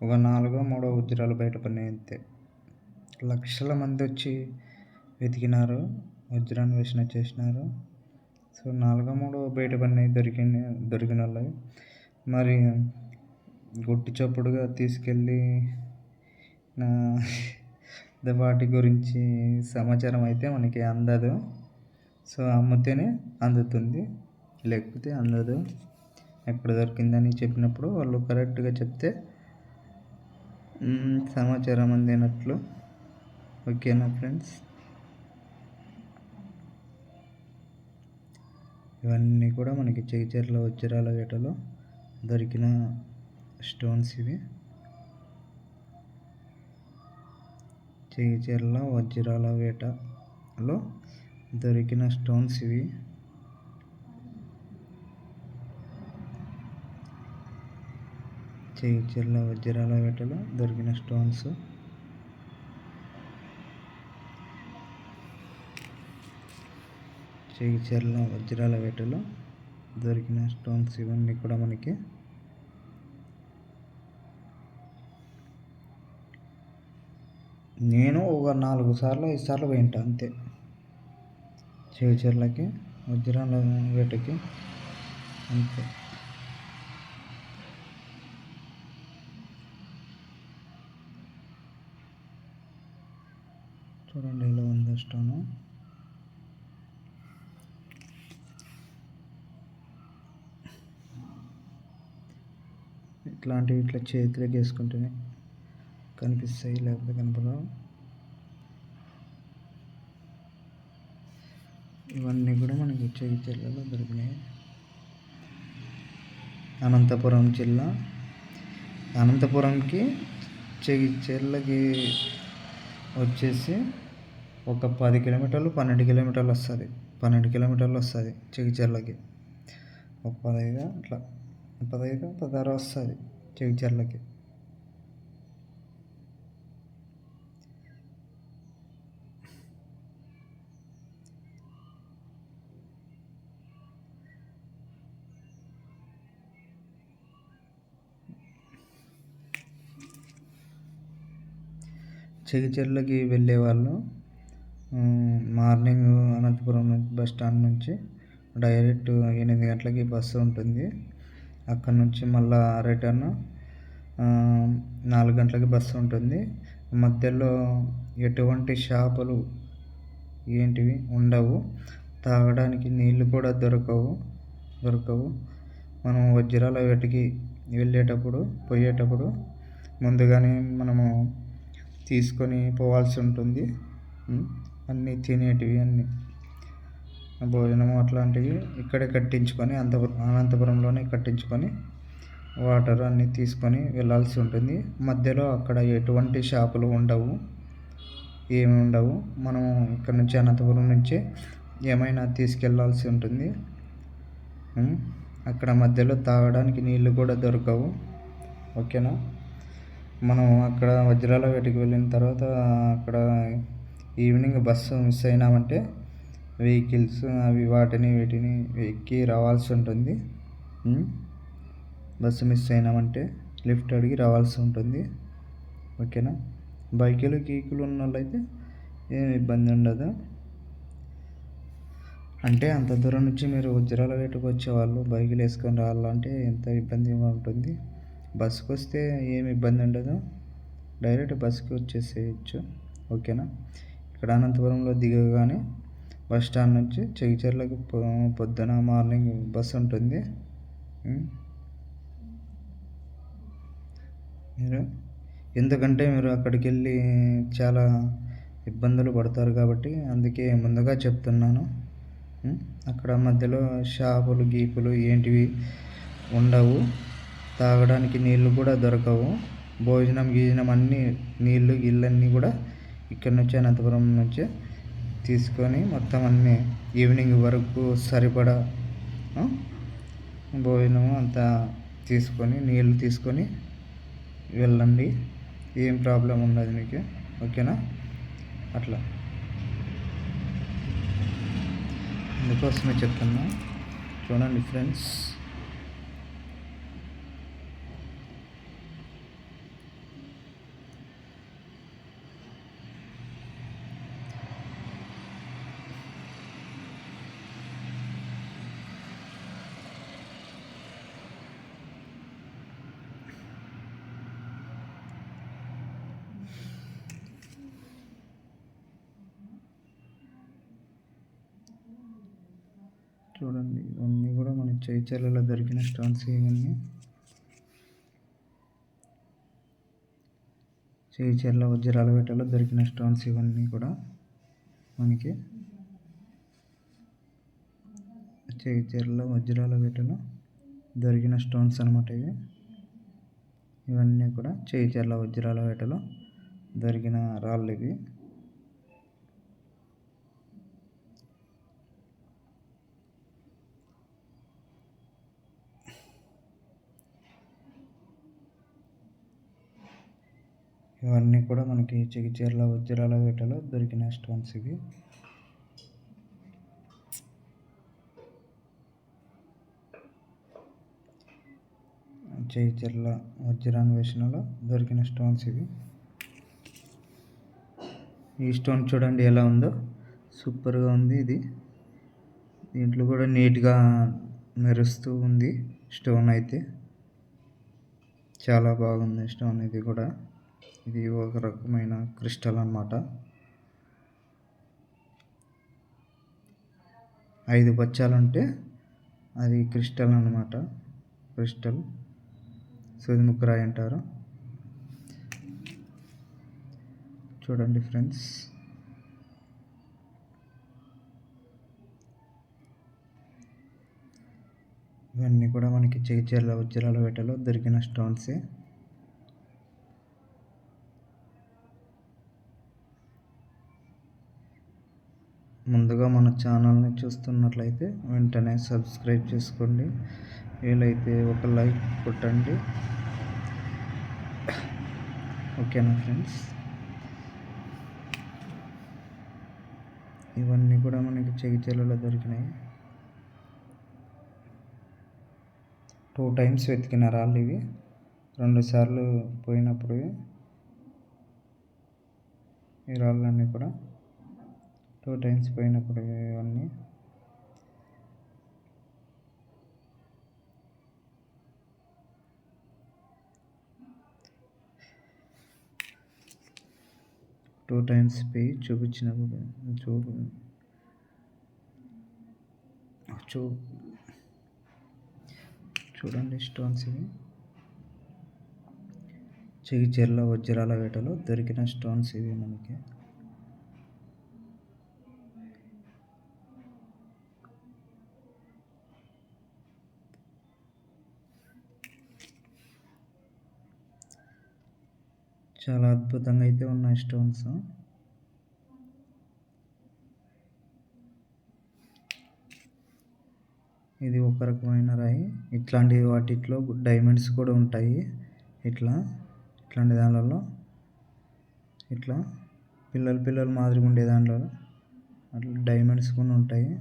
ఒక 4-3 వజ్రాలు బయటపడినాయి అంతే. లక్షల మంది వచ్చి వెతికినారు, వజ్రాన్వేషణ చేసినారు. సో 4-3 బయటపడినాయి దొరికిన వాళ్ళవి. మరి గుట్టి చప్పుడుగా తీసుకెళ్ళి వాటి గురించి సమాచారం అయితే మనకి అందదు. సో అమ్మితేనే అందుతుంది, లేకపోతే అందదు. ఎక్కడ దొరికిందని చెప్పినప్పుడు వాళ్ళు కరెక్ట్గా చెప్తే సమాచారం అందినట్లు. ఓకేనా ఫ్రెండ్స్? ఇవన్నీ కూడా మనకి జగిత్యాల వజ్రాల వేటలో దొరికిన స్టోన్స్ ఇవి. జగిత్యాల వజ్రాల వేటలో దొరికిన స్టోన్స్ ఇవి. జగిత్యాల వజ్రాల వేటలో దొరికిన స్టోన్స్. జగిత్యాల వజ్రాల వేటలో దొరికిన స్టోన్స్ ఇవన్నీ కూడా మనకి. నేను ఒక 4 సార్లు 5 సార్లు పోయింటా అంతే జగిత్యాలకి వజ్రాల వేటకి అంతే. చూడండి ఎలా ఉందో స్టోను. ఇట్లాంటివి ఇట్లా చేతిలోకి వేసుకుంటేనే కనిపిస్తాయి, లేకపోతే కనపడవు. ఇవన్నీ కూడా మనకి జగిత్యాలలో దొరికినాయి. అనంతపురం జిల్లా, అనంతపురంకి జగిత్యాలకి వచ్చేసి ఒక 10 కిలోమీటర్లు 12 కిలోమీటర్లు వస్తుంది. 12 కిలోమీటర్లు వస్తుంది జగిత్యాలకి. ఒక 15 అట్లా 15-16 వస్తుంది జగిత్యాలకి. జగిత్యాలకి వెళ్ళే వాళ్ళు మార్నింగ్ అనంతపురం బస్ స్టాండ్ నుంచి డైరెక్ట్ 8 గంటలకి బస్సు ఉంటుంది. అక్కడ నుంచి మళ్ళీ రిటర్న్ 4 గంటలకి బస్సు ఉంటుంది. మధ్యలో ఎటువంటి షాపులు ఏంటివి ఉండవు, తాగడానికి నీళ్ళు కూడా దొరకవు. మనం వజ్రాల వేటకి పోయేటప్పుడు ముందుగానే మనము తీసుకొని పోవాల్సి ఉంటుంది. అన్నీ తినేటివి, అన్నీ భోజనము అట్లాంటివి ఇక్కడే కట్టించుకొని అనంతపురంలోనే కట్టించుకొని వాటర్ అన్నీ తీసుకొని వెళ్ళాల్సి ఉంటుంది. మధ్యలో అక్కడ ఎటువంటి షాపులు ఉండవు, ఏమి ఉండవు. మనం ఇక్కడ నుంచి అనంతపురం నుంచి ఏమైనా తీసుకెళ్ళాల్సి ఉంటుంది. అక్కడ మధ్యలో తాగడానికి నీళ్ళు కూడా దొరకవు. ఓకేనా? మనం అక్కడ వజ్రాల వేటకి వెళ్ళిన తర్వాత అక్కడ ఈవినింగ్ బస్సు మిస్ అయినామంటే వెహికల్స్ అవి వీటిని ఎక్కి రావాల్సి ఉంటుంది. బస్సు మిస్ అయినామంటే లిఫ్ట్ అడిగి రావాల్సి ఉంటుంది. ఓకేనా? బైకులు గీకులు ఉన్న వాళ్ళైతే ఏం ఇబ్బంది ఉండదు. అంటే అంత దూరం నుంచి మీరు వజ్రాల వేటకు వచ్చేవాళ్ళు బైకులు వేసుకొని రావాలంటే ఎంత ఇబ్బందిగా ఉంటుంది. బస్సుకు వస్తే ఏమి ఇబ్బంది ఉండదు, డైరెక్ట్ బస్సుకి వచ్చేసేయచ్చు. ఓకేనా? ఇక్కడ అనంతపురంలో దిగగానే బస్ స్టాండ్ నుంచి జగిత్యాలకు పొద్దున మార్నింగ్ బస్సు ఉంటుంది. మీరు ఎందుకంటే మీరు అక్కడికి వెళ్ళి చాలా ఇబ్బందులు పడతారు కాబట్టి అందుకే ముందుగా చెప్తున్నాను. ఉం? అక్కడ మధ్యలో షాపులు గీపులు ఏంటివి ఉండవు, తాగడానికి నీళ్ళు కూడా దొరకవు, భోజనం గీజనం అన్నీ నీళ్ళు గిళ్ళన్నీ కూడా ఇక్కడ నుంచి అనంతపురం నుంచే తీసుకొని మొత్తం అన్నీ ఈవినింగ్ వరకు సరిపడా భోజనము అంతా తీసుకొని నీళ్ళు తీసుకొని వెళ్ళండి. ఏం ప్రాబ్లం ఉండదు మీకు, ఓకేనా? అట్లా అందుకోసమే చెప్తున్నా. చూడండి ఫ్రెండ్స్, చూడండి ఇవన్నీ కూడా మన చైచర్లలో దొరికిన స్టోన్స్. ఇవన్నీ చైచర్ల వజ్రాలపేటలో దొరికిన స్టోన్స్ ఇవన్నీ కూడా మనకి చైచర్ల వజ్రాలపేటలో దొరికిన స్టోన్స్ అనమాట ఇవన్నీ కూడా చైచర్ల వజ్రాలపేటలో దొరికిన రాళ్ళు ఇవి. ఇవన్నీ కూడా మనకి జగిత్యాల వజ్రాలపేటలో దొరికిన స్టోన్స్ ఇవి. జగిత్యాల వజ్రాన్వేషణలో దొరికిన స్టోన్స్ ఇవి. ఈ స్టోన్ చూడండి ఎలా ఉందో, సూపర్గా ఉంది. ఇది దీంట్లో కూడా నీట్గా మెరుస్తూ ఉంది స్టోన్ అయితే, చాలా బాగుంది స్టోన్. ఇది కూడా ఇది ఒక రకమైన క్రిస్టల్ అన్నమాట. 5 బచ్చాలుంటే అది క్రిస్టల్ అన్నమాట. క్రిస్టల్ సూదిముక్కరాయి అంటారు. చూడండి ఫ్రెండ్స్, ఇవన్నీ కూడా మనకి జగిత్యాల వజ్రాలపేటలో దొరికిన స్టోన్సే. ముందుగా మన ఛానల్ని చూస్తున్నట్లయితే వెంటనే సబ్స్క్రైబ్ చేసుకోండి, వీలైతే ఒక లైక్ కొట్టండి, ఓకేనా ఫ్రెండ్స్? ఇవన్నీ కూడా మనకి జగిత్యాలలో దొరికినాయి. 2 టైమ్స్ వెతికిన రాళ్ళు ఇవి. 2 సార్లు పోయినప్పుడు ఈ రాళ్ళన్నీ కూడా 2 టైమ్స్ పోయినప్పుడు ఇవన్నీ. టూ టైమ్స్ పోయి చూపించినప్పుడు చూడండి స్టోన్స్ ఇవి. జగిత్యాల వజ్రాలపేటలో దొరికిన స్టోన్స్ ఇవి మనకి. చాలా అద్భుతంగా అయితే ఉన్నాయి స్టోన్స్. ఇది ఒక రకమైన రాయి. ఇట్లాంటి వాటిలో డైమండ్స్ కూడా ఉంటాయి. ఇట్లాంటి దానిలలో ఇట్లా పిల్లలు మాదిరిగా ఉండే దాంట్లో అట్లా డైమండ్స్ కూడా ఉంటాయి.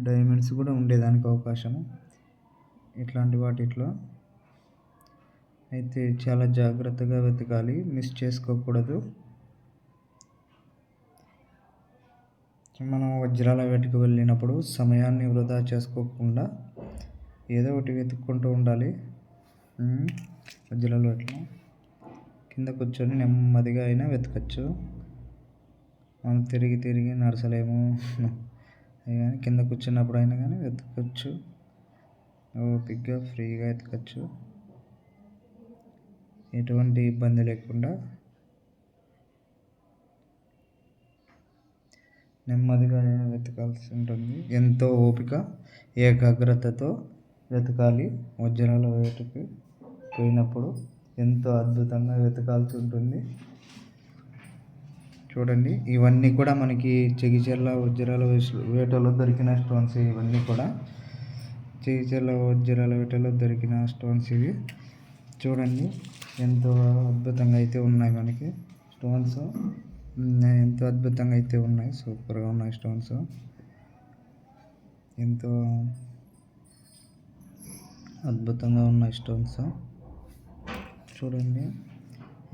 డైమండ్స్ కూడా ఉండేదానికి అవకాశము ఇట్లాంటి వాటిలో అయితే చాలా జాగ్రత్తగా వెతకాలి, మిస్ చేసుకోకూడదు. మనం వజ్రాల వేటకు వెళ్ళినప్పుడు సమయాన్ని వృధా చేసుకోకుండా ఏదో ఒకటి వెతుక్కుంటూ ఉండాలి. వజ్రాల వేటలో కింద కూర్చొని నెమ్మదిగా అయినా వెతకచ్చు. మనం తిరిగి నడచలేము, కానీ కింద కూర్చున్నప్పుడు అయినా కానీ వెతకచ్చు, ఓపిక్గా ఫ్రీగా వెతకచ్చు. ఎటువంటి ఇబ్బంది లేకుండా నెమ్మదిగా వెతకాల్సి ఉంటుంది. ఎంతో ఓపిక ఏకాగ్రతతో వెతకాలి. వజ్రాల వేటకి పోయినప్పుడు ఎంతో అద్భుతంగా వెతకాల్సి ఉంటుంది. చూడండి, ఇవన్నీ కూడా మనకి చెగిచెర్ల వజ్రాల వేటలో దొరికిన స్టోన్స్. ఇవన్నీ కూడా చెగిచెర్ల వజ్రాల వేటలో దొరికిన స్టోన్స్ ఇవి. చూడండి, ఎంతో అద్భుతంగా అయితే ఉన్నాయి మనకి స్టోన్స్. ఎంతో అద్భుతంగా అయితే ఉన్నాయి. సూపర్గా ఉన్నాయి స్టోన్స్. ఎంతో అద్భుతంగా ఉన్నాయి స్టోన్స్. చూడండి,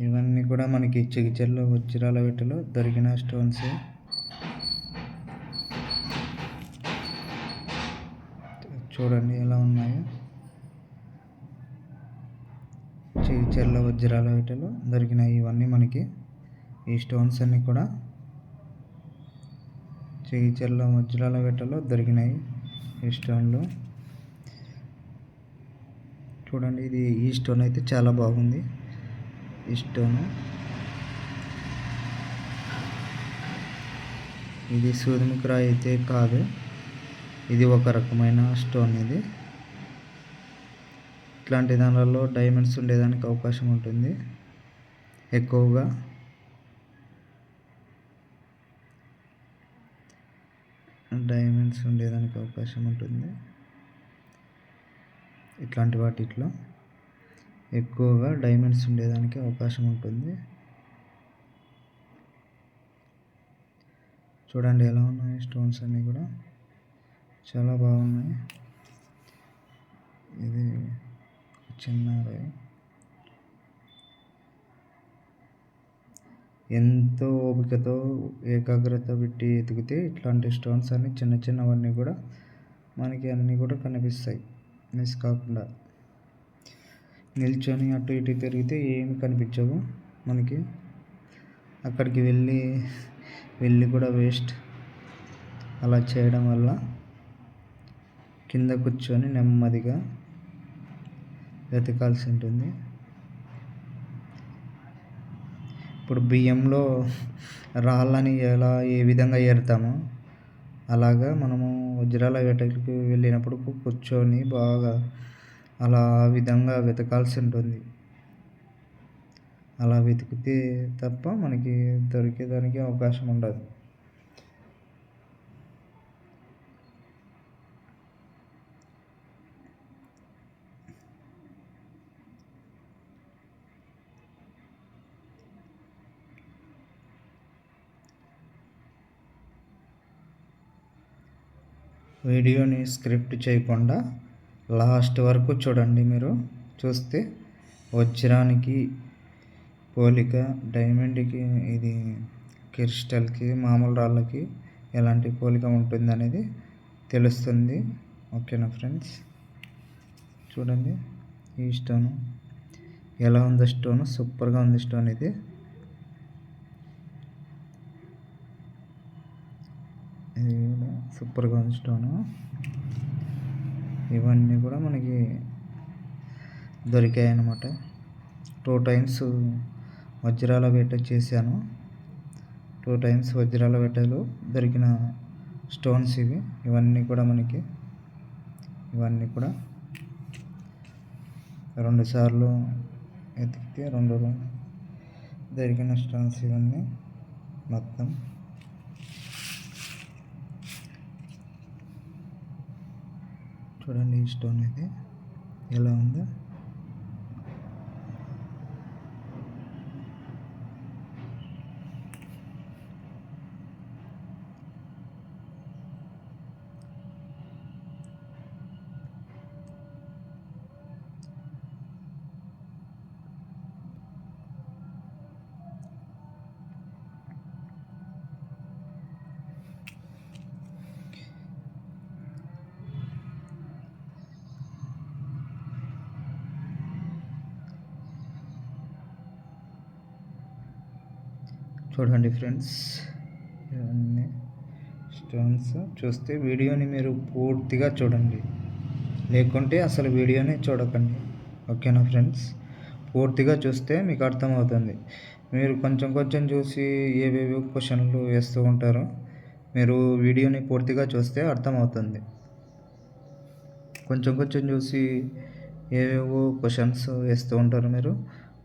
ఇవన్నీ కూడా మనకి చెగిచెర్ల వజ్రాల వేటలో దొరికిన స్టోన్స్. చూడండి ఎలా ఉన్నాయో. చెగిచెర్ల వజ్రాల వేటలో దొరికిన ఇవన్నీ మనకి ఈ స్టోన్స్ అన్నీ కూడా చెగిచెర్ల వజ్రాల వేటలో దొరికినాయి ఈ స్టోన్లు. చూడండి, ఈ స్టోన్ అయితే చాలా బాగుంది. ఈ స్టోన్ ఇది సూర్యముఖి రాయి అయితే కాదు, ఇది ఒక రకమైన స్టోన్. ఇది ఇట్లాంటి దానిలలో డైమండ్స్ ఉండేదానికి అవకాశం ఉంటుంది ఎక్కువగా. డైమండ్స్ ఉండేదానికి అవకాశం ఉంటుంది ఇట్లాంటి వాటిలో. ఎక్కువగా డైమండ్స్ ఉండేదానికి అవకాశం ఉంటుంది. చూడండి ఎలా ఉన్నాయి స్టోన్స్ అన్నీ కూడా చాలా బాగున్నాయి. ఇది చిన్న రాయి. ఎంతో ఓపికతో ఏకాగ్రత పెట్టి ఎతికితే ఇట్లాంటి స్టోన్స్ అన్నీ చిన్న చిన్నవన్నీ కూడా మనకి అన్నీ కూడా కనిపిస్తాయి మిస్ కాకుండా. నిల్చొని అటు ఇటు తిరిగితే ఏమి కనిపించవు మనకి. అక్కడికి వెళ్ళి కూడా వేస్ట్. అలా చేయడం వల్ల కింద కూర్చొని నెమ్మదిగా వెతకాల్సి ఉంటుంది. ఇప్పుడు బియ్యంలో రాళ్ళని ఏ విధంగా ఏరుతామో అలాగా మనము వజ్రాల వేటకి వెళ్ళినప్పుడు కూర్చొని బాగా అలా ఆ విధంగా వెతకాల్సి ఉంటుంది. అలా వెతికితే తప్ప మనకి దొరికేదానికి అవకాశం ఉండదు. వీడియోని స్క్రిప్ట్ చేయకుండా లాస్ట్ వరకు చూడండి. మీరు చూస్తే వజ్రానికి పోలిక, డైమండ్కి, ఇది క్రిస్టల్కి, మామూలు రాళ్ళకి ఎలాంటి పోలిక ఉంటుంది అనేది తెలుస్తుంది. ఓకేనా ఫ్రెండ్స్? చూడండి ఈ స్టోను ఎలా ఉందో. స్టోన్ సూపర్గా ఉంది. స్టోన్ ఇది కూడా సూపర్గా ఉంది స్టోను. ఇవన్నీ కూడా మనకి దొరికాయి అన్నమాట. 2 times వజ్రాల వేట చేశాను. 2 times వజ్రాల వేటలో దొరికిన స్టోన్స్ ఇవి. ఇవన్నీ కూడా మనకి ఇవన్నీ కూడా 2 సార్లు ఎతికితే 2 దొరికిన స్టోన్స్ ఇవన్నీ మొత్తం. చూడండి ఈ స్టోన్ అయితే ఎలా ఉందో. చూడండి ఫ్రెండ్స్, ఇవన్నీ స్టోన్స్. చూస్తే వీడియోని మీరు పూర్తిగా చూడండి, లేకుంటే అసలు వీడియోనే చూడకండి. ఓకేనా ఫ్రెండ్స్? పూర్తిగా చూస్తే మీకు అర్థమవుతుంది. మీరు కొంచెం కొంచెం చూసి ఏవేవో క్వశ్చన్లు వేస్తూ ఉంటారు. మీరు వీడియోని పూర్తిగా చూస్తే అర్థమవుతుంది. కొంచెం కొంచెం చూసి ఏవేవో క్వశ్చన్స్ వేస్తూ ఉంటారు మీరు.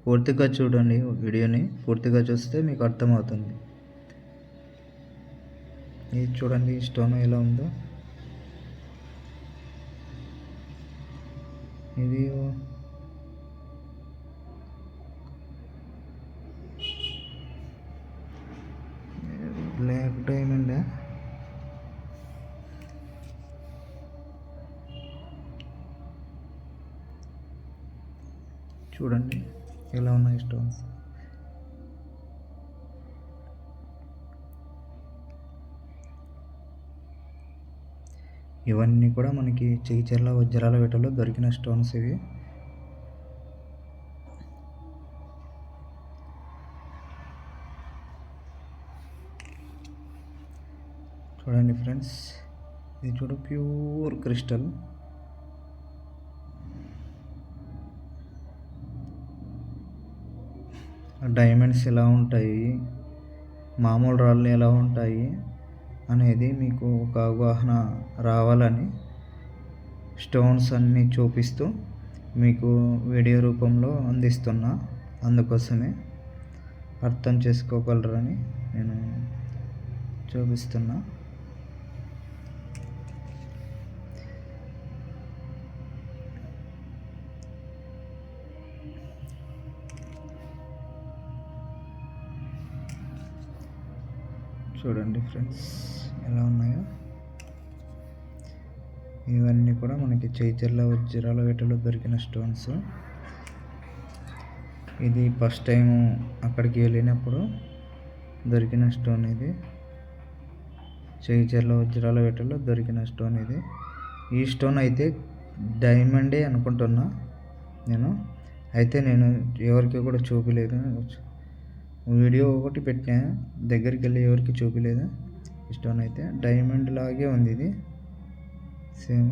పూర్తిగా చూడండి వీడియోని. పూర్తిగా చూస్తే మీకు అర్థమవుతుంది. ఇది చూడండి స్టోన్ ఎలా ఉందో. ఇది బ్లాక్ డైమండ్. చూడండి ఎలా ఉన్నాయి స్టోన్స్. ఇవన్నీ కూడా మనకి చెగిచెర్ల వజ్రాలపేటలో దొరికిన స్టోన్స్ ఇవి. చూడండి ఫ్రెండ్స్, ఇది చూడు ప్యూర్ క్రిస్టల్. డైమండ్స్ ఎలా ఉంటాయి, మామూలు రాళ్ళు ఎలా ఉంటాయి అనేది మీకు ఒక అవగాహన రావాలని స్టోన్స్ అన్నీ చూపిస్తూ మీకు వీడియో రూపంలో అందిస్తున్నా. అందుకోసమే అర్థం చేసుకోగలరని నేను చూపిస్తున్నా. చూడండి ఫ్రెండ్స్ ఎలా ఉన్నాయో. ఇవన్నీ కూడా మనకి చెగిచెర్ల వజ్రాలపేటలో దొరికిన స్టోన్స్. ఇది ఫస్ట్ టైం అక్కడికి వెళ్ళినప్పుడు దొరికిన స్టోన్ ఇది. చెగిచెర్ల వజ్రాలపేటలో దొరికిన స్టోన్ ఇది. ఈ స్టోన్ అయితే డైమండే అనుకుంటున్నా నేను. అయితే నేను ఎవరికి కూడా చూపలేదు. వీడియో ఒకటి పెట్టినా, దగ్గరికి వెళ్ళి ఎవరికి చూపలేదు. స్టోన్ అయితే డైమండ్ లాగే ఉంది. ఇది సేమ్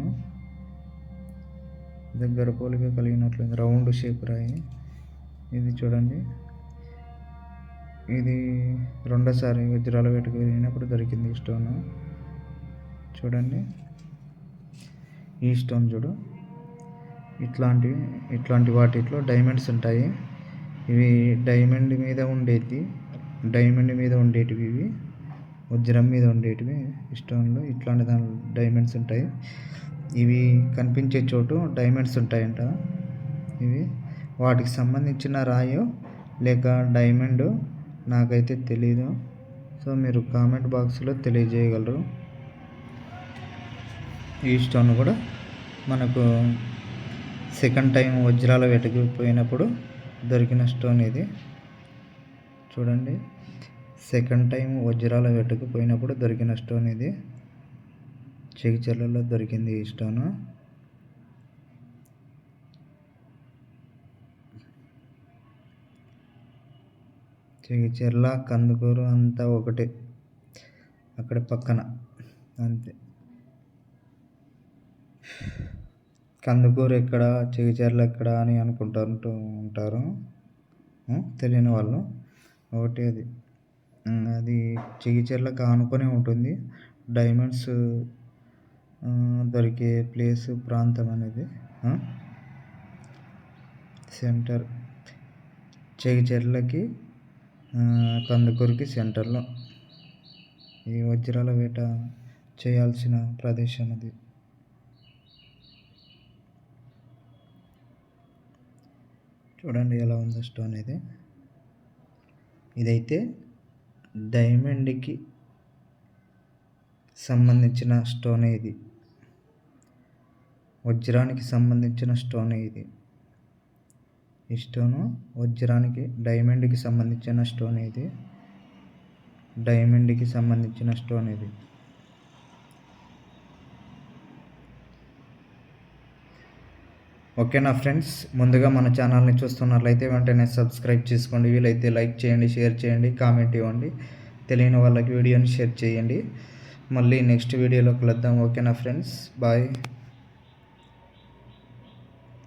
దగ్గర పోలిక కలిగినట్లుంది. రౌండ్ షేప్ రాయి ఇది. చూడండి, ఇది రెండోసారి వజ్రాలపేటకు వెళ్ళినప్పుడు దొరికింది ఈ స్టోన్. చూడండి ఈ స్టోన్ చూడు. ఇట్లాంటి వాటిలో డైమండ్స్ ఉంటాయి. ఇవి డైమండ్ మీద ఉండేటివి ఇవి. వజ్రం మీద ఉండేటివి స్టోన్లు. ఇట్లాంటి దానిలో డైమండ్స్ ఉంటాయి. ఇవి కనిపించే చోటు డైమండ్స్ ఉంటాయంట. ఇవి వాటికి సంబంధించిన రాయో లేక డైమండ్ నాకైతే తెలీదు. సో మీరు కామెంట్ బాక్స్లో తెలియజేయగలరు. ఈ స్టోన్ కూడా మనకు సెకండ్ టైం వజ్రాలపేటకు పోయినప్పుడు దొరికిన స్టోన్ ఇది. చూడండి, సెకండ్ టైం వజ్రాలపేటకు పోయినప్పుడు దొరికిన స్టోన్ ఇది. చెగిచెర్లలో దొరికింది ఈ స్టోన్. చెగిచెర్ల కందుకూరు అంతా ఒకటే, అక్కడ పక్కన అంతే. కందుకూరు ఎక్కడ, చెగిచెర్ల ఎక్కడ అని అనుకుంటూ ఉంటారు తెలియని వాళ్ళు. ఒకటి అది చెగిచెర్లకు ఆనుకొని ఉంటుంది. డైమండ్స్ దొరికే ప్రాంతం అనేది సెంటర్. చెగిచెర్లకి కందుకూరుకి సెంటర్లో ఈ వజ్రాలపేట చేయాల్సిన ప్రదేశం అది. చూడండి ఎలా ఉందో స్టోన్ ఇది. ఇదైతే డైమండ్కి సంబంధించిన స్టోనే ఇది. వజ్రానికి సంబంధించిన స్టోనే ఇది. ఈ స్టోను డైమండ్కి సంబంధించిన స్టోనే ఇది. డైమండ్కి సంబంధించిన స్టోన్ ఇది. ఓకేనా ఫ్రెండ్స్, ముందుగా మన ఛానల్ని చూస్తున్నట్లయితే వెంటనే సబ్స్క్రైబ్ చేసుకోండి. వీలైతే లైక్ చేయండి, షేర్ చేయండి, కామెంట్ ఇవ్వండి. తెలియని వాళ్ళకి వీడియోని షేర్ చేయండి. మళ్ళీ నెక్స్ట్ వీడియోలో కలుద్దాం. ఓకేనా ఫ్రెండ్స్, బాయ్.